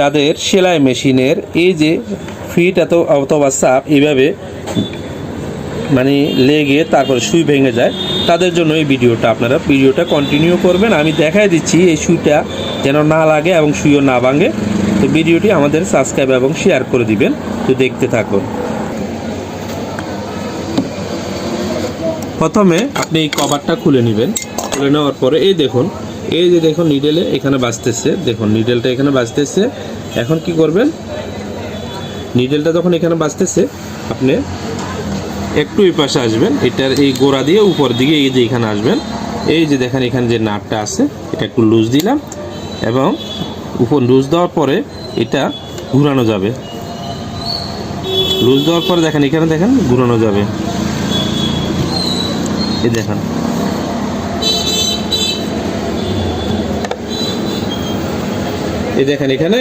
যাদের সেলাই মেশিনের এই যে ফিট অথবা চাপ এইভাবে মানে লেগে তারপরে সুই ভেঙে যায়, তাদের জন্য এই ভিডিওটা কন্টিনিউ করবেন। আমি দেখাই দিচ্ছি এই সুইটা যেন না লাগে এবং সুইও না ভাঙে। তো ভিডিওটি আমাদের সাবস্ক্রাইব এবং শেয়ার করে দিবেন। তো দেখতে থাকুন। প্রথমে আপনি এই কভারটা খুলে নেবেন। খুলে নেওয়ার পরে এই যে দেখুন নিডেলে এখানে বাজতেছে, দেখুন নিডেলটা এখানে বাজতেছে। এখন কি করবেন, নিডেলটা যখন এখানে বাজতেছে আপনি একটু এই পাশে আসবেন, এটার এই গোড়া দিয়ে উপর দিকে এই যে এখানে আসবেন। এই যে দেখেন এখানে যে নাটটা আছে এটা একটু লুজ দিলাম এবং উপর লুজ দেওয়ার পরে এটা ঘুরানো যাবে। লুজ দেওয়ার পরে দেখেন এখানে দেখেন ঘুরানো যাবে। এই দেখেন এখানে